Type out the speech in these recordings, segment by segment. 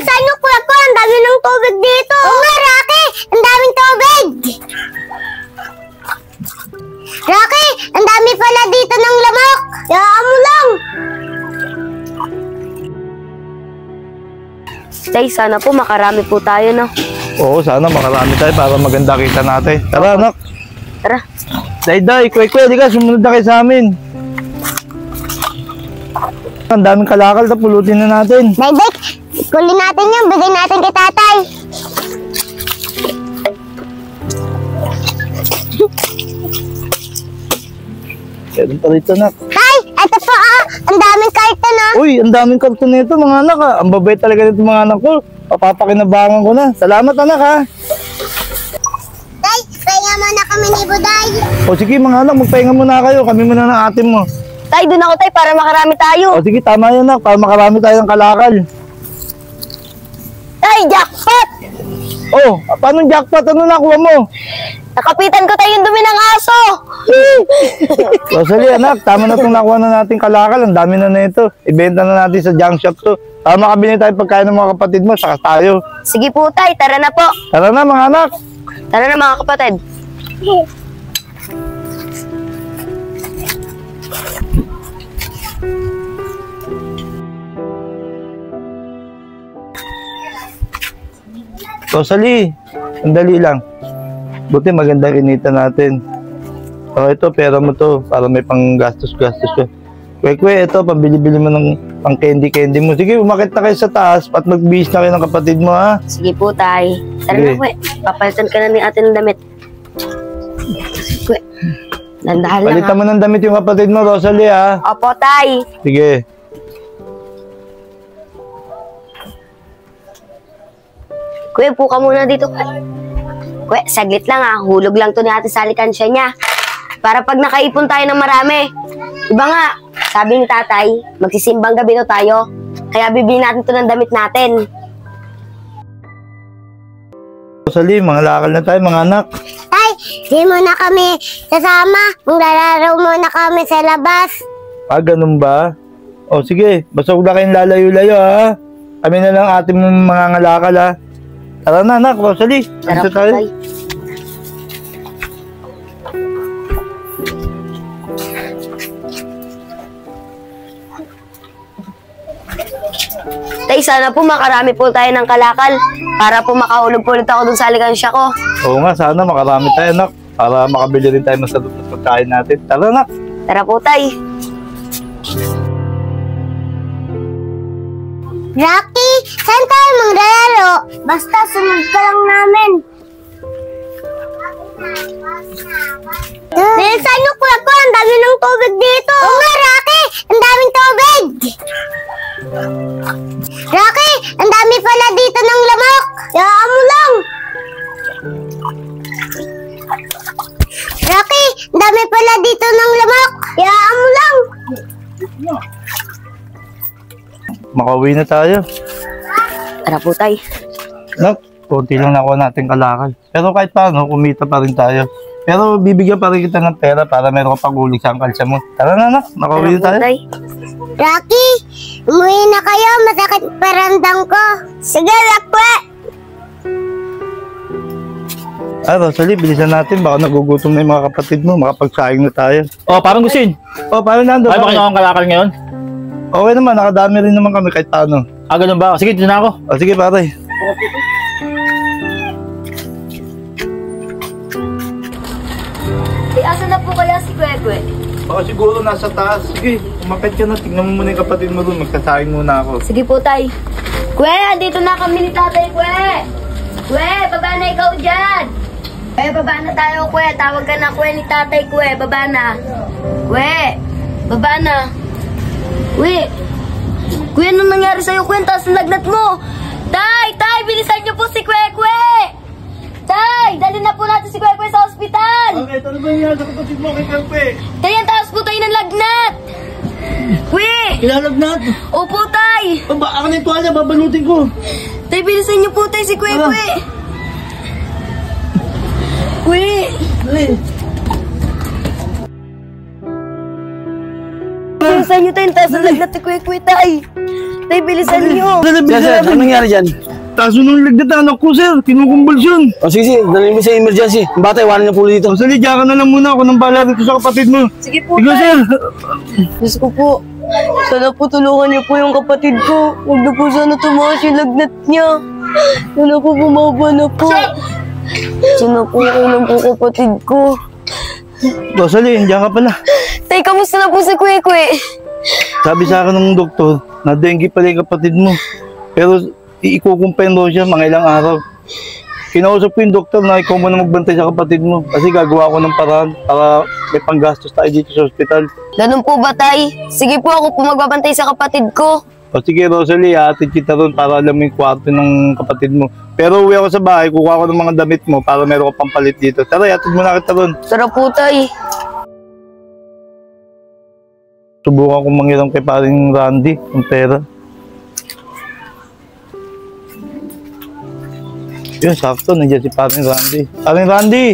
Bilisan niyo, kuya ko. Ang dami ng tubig dito. Oo nga, Rocky. Ang daming tubig. Rocky, ang dami pala dito ng lamok. Yaan mo lang. Tay, sana po makarami po tayo, no? Oo, sana makarami tayo para maganda kita natin. Tara, anak. Tara. Day, kwe, di ka, sumunod na kayo sa amin. Ang daming kalakal, pulutin na natin. Day, kulin natin yan. Bigay natin kay tatay. Meron pa rito, anak. Tay, eto po ang daming karton Uy, ang daming karton nito, mga anak ha. Ang babait talaga nito mga anak ko. Papapakinabangan ko na. Salamat, anak ha. Tay, pahinga muna kami ni Buday. O sige mga anak, magpahinga muna kayo. Kami muna ng atin mo. Tay, doon ako tay para makarami tayo. O sige, tama yan anak. Para makarami tayo ng kalakal. Tay, jackpot! Oh, paano jackpot? Ano nakuha mo? Nakapitan ko tayo yung dumi ng aso. Rosalie, anak, tama na itong nakuha na natin kalakal. Ang dami na ito. Ibenta na natin sa junk shop to. Para makabili tayo pagkain ng mga kapatid mo, saka tayo. Sige po tay, tara na po. Tara na mga anak. Tara na mga kapatid. Rosalie, sandali lang. Buti maganda kinita natin. O ito, pera mo to para may panggastos-gastos ko. Kwe, ito, pambili-bili mo ng pang candy mo. Sige, umakit na kayo sa taas at magbihis na kayo ng kapatid mo, ha? Sige po tay. Tara Sige. na kwe, papalitan ka na ni ate ng damit. Kwe, nandahan lang Palitan mo ng damit yung kapatid mo, Rosalie, ha? Opo tay. Sige. Kwe, upo ka muna dito kwe. Kwe, saglit lang hulog lang to ni ate sa alikansya niya. Para pag nakaipon tayo ng marami. Diba nga, sabi ni tatay, magsisimbang gabi to tayo. Kaya bibili natin to ng damit natin. Rosalie, mga lakal na tayo, mga anak. Tay, di mo na kami sasama. Maglalaro muna kami sa labas. Ah, ganun ba? O sige, basta huwag na kayong lalayo-layo, ha? Kami na lang ating mga ngalakal, ha? Tara na, anak, Rosalie. Tara Ano po tayo? tay. Tay, sana po makarami po tayo ng kalakal para po makahulog po ulit ako dun sa alikansya ko. Oo nga, sana makarami tayo, anak. Para makabili rin tayo masarap na pagkain natin. Tara, anak. Tara po tay. Rocky, saan tayo maglalaro? Basta sunod ka lang namin. Bilisan niyo, kuya ko. Ang dami ng tubig dito. Oo nga, Rocky. Ang daming tubig. Rocky, ang dami pala dito ng lamok. Yaan mo lang. Rocky, ang dami pala dito ng lamok. Yaan mo lang. Makauwi na tayo. Tara po tay. Anak, konti lang nakuha natin kalakal. Pero kahit paano, kumita pa rin tayo. Pero bibigyan pa rin kita ng pera para meron ka pag-uling sa kalsa mo. Tara na, anak. Makauwi na Tara po tayo. tay. Rocky, umuwi na kayo. Masakit paramdam ko. Sige, Lakwe. Ah, Rosalie, bilisan natin. Baka nagugutom na yung mga kapatid mo. Makapagsaing na tayo. Oh, parang gusin. Oh, paano Nando? Ay, baka Bakit? akong kalakal ngayon. Okay naman, nakadami rin naman kami kahit paano. Ah, ganun ba? Sige, dito na ako. O sige, pare. Asa na po kaya si Kwekwe? Baka siguro nasa taas. Sige, umakit ka na. Tingnan mo muna yung kapatid mo doon. Magsasaing muna ako. Sige po tay. Kwe, andito na kami ni tatay Kwe. Kwe, baba na ikaw dyan. Kwe, baba na tayo Kwe. Tawag ka na Kwe ni tatay Kwe. Baba na. Kwe, baba na. Kwe, Kwe, anong nangyari sa'yo Kwe? Taas ang lagnat mo. Tay, bilisan niyo po si Kwe Kwe. Tay, dali na po natin si Kwe Kwe sa ospital. Okay, ano ba yan sa kapatid mo kay Kwe? Tay, ang taas po tayo ng lagnat. Kwe, Kilalagnat. opo tay. Ako na yung tuwalya, babalutin ko. Tay, bilisan niyo po tay si Kwe Kwe. Kwe. Bilisan nyo tayo, taas ang lagnat ni Kwekwe, tay. Tay, bilisan nyo. Sir, ano nangyari dyan? Taso nung lagnat anak ko, sir. Kinukumbulsyon. O sige, dalhin mo sa emergency. Ang bata, iwanan niyo po dito. Sali, diyan ka na lang muna. Ako nang bahala dito sa kapatid mo. Sige po, Ikaw, tay. sir. Diyos ko po. Sana po tulungan niyo po yung kapatid ko. Huwag na po sana tumakas yung lagnat niya. Sana po bumaba na po. Sana po kailan po kapatid ko. Rosalie, diyan ka pala. Tay, kamusta na po si Kwekwe? Sabi sa akin ng doktor, na dengue pala yung kapatid mo. Pero ikukumpain daw siya mga ilang araw. Kinausap ko yung doktor na ikaw muna magbantay sa kapatid mo. Kasi gagawa ko ng paraan para may panggastos tayo dito sa ospital. Ganun po ba, tay? Sige po, ako po magbabantay sa kapatid ko. O sige, Rosalie, aatid kita ron para alam mo yung kwarto ng kapatid mo. Pero uwi ako sa bahay, kukuha ko ng mga damit mo para meron ka pampalit dito. Tara, atid mo na kita ron. Tara po, tay. Subukan kong manghiram kay paring Randy ng pera. Yun, sakto, nandiyan si paring Randy. Paring Randy!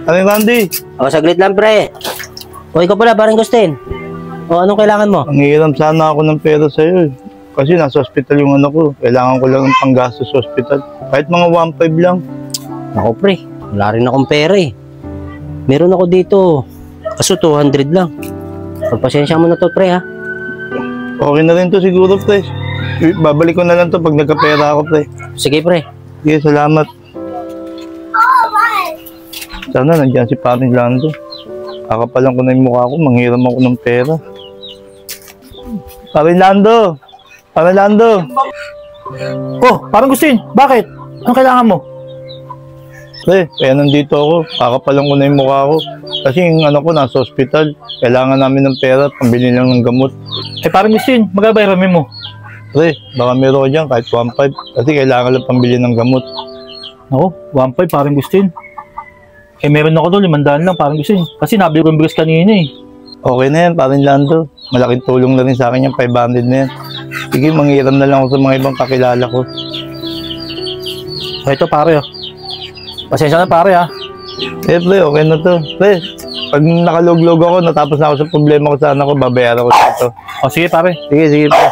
Paring Randy! O, saglit lang, pre. O, ikaw pala, parang Gustin. O, anong kailangan mo? Manghiram sana ako ng pera sa'yo. Kasi nasa hospital yung anak ko. Kailangan ko lang ng panggastos sa hospital. Kahit mga 1.5 lang. Ako, pre. Wala rin akong pera eh. Meron ako dito. Kaso 200 lang. Pagpasensya mo na to, pre, ha? Okay na rin to siguro, pre. Babalik ko na lang to pag nagkapera ako, pre. Sige, pre. Sige, salamat. Sana nandiyan si paring Lando. Kakapalan ko na yung mukha ko. Manghiram ako ng pera. Paring Lando! Paring Lando! Oh, parang Gustin. Bakit? Anong kailangan mo? Pre, kaya nandito ako. Kakapalan ko na yung mukha ko. Kasi yung anak ko nasa hospital. Kailangan namin ng pera. Pambili lang ng gamot. Eh, parang Gustin. Magbabayaramin mo. Pre, baka meron ko dyan kahit 1.5. Kasi kailangan lang pambili ng gamot. Ako, 1.5 parang Gustin. Eh, meron ako doon, 500 lang parang Gustin. Kasi nabili ko yung bigas kanina eh. Okay na yan, paring Lando. Malaking tulong na rin sa akin yung 500 na yan. Sige, manghiram na lang ako sa mga ibang kakilala ko. So, ito pare ah. Pasensya na pare ah. Eh, pre, okay na to. Pre, pag nakalog-log ako, natapos na ako sa problema ko sa anak ko, babayaran ko sa ito. O, sige pare. Sige, sige, pre.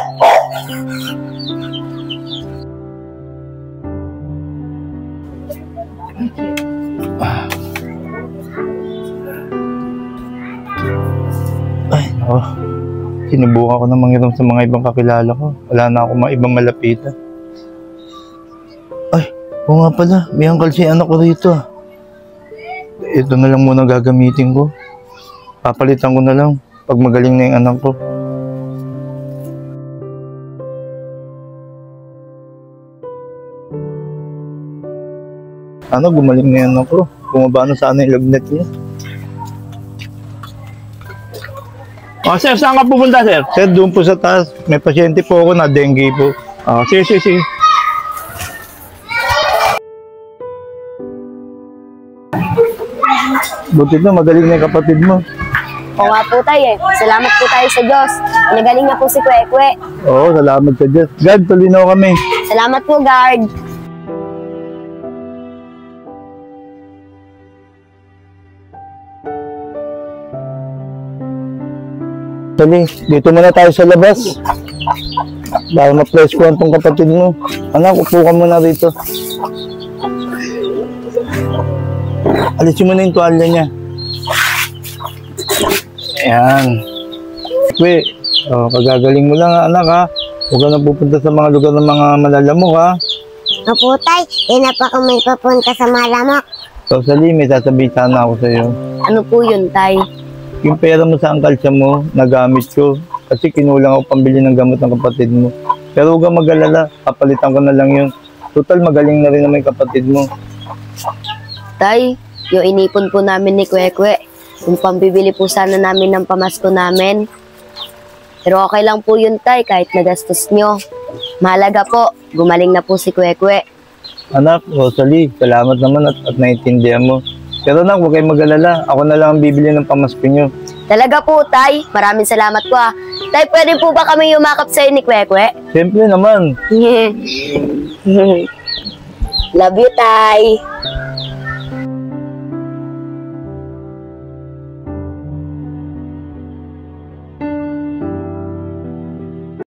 Ay, nako. Sinubukan ko na manghiram sa mga ibang kakilala ko. Wala na ako mga ibang malapitan. Ay, oo nga pala. May angkal si anak ko rito. Ito na lang muna gagamitin ko. Papalitan ko na lang pag magaling na yung anak ko. Ano, gumaling na yung anak ko. Bumaba na sana yung lagnat niya. O, sir, saan ka pupunta, sir? Sir, doon po sa taas. May pasyente po ako na dengue po. O, sige, sige, sige. Buti na, magaling na yung kapatid mo. Oo nga po, tay eh. Salamat po tayo sa Diyos. Nagaling na po si Kwekwe. Oo, salamat sa Diyos. God, tuloy na kami. Salamat po, guard. Dali, dito muna tayo sa labas. Para ma-press ko ang kapatid mo. Anak, upo ka muna rito. Alisin mo na yung tuwalya niya. Ayan. Kwe, pagagaling mo lang anak ha. Huwag ka na pupunta sa mga lugar ng mga malalamok ha. Opo, tay. Di na pa kami papunta sa malamok. Rosalie, may sasabihin sana ako sa'yo. Ano po yun, tay? Yung pera mo sa angkalsya mo, nagamit ko. Kasi kinulang ako pambili ng gamot ng kapatid mo. Pero huwag kang mag-alala, papalitan ko na lang yun. Total, magaling na rin naman yung kapatid mo. Tay, yung inipon po namin ni Kwekwe. Yung pambibili po sana namin ng pamasko namin. Pero okay lang po yun, tay, kahit nagastos nyo. Mahalaga po, gumaling na po si Kwekwe. Anak, Rosalie, salamat naman at naiintindihan mo. Pero anak, huwag kayong mag-alala. Ako na lang ang bibili ng pamasko nyo. Talaga po, tay. Maraming salamat po ah. Tay, pwede po ba kami yumakap sa'yo ni Kwekwe? Siyempre naman. Love you, tay.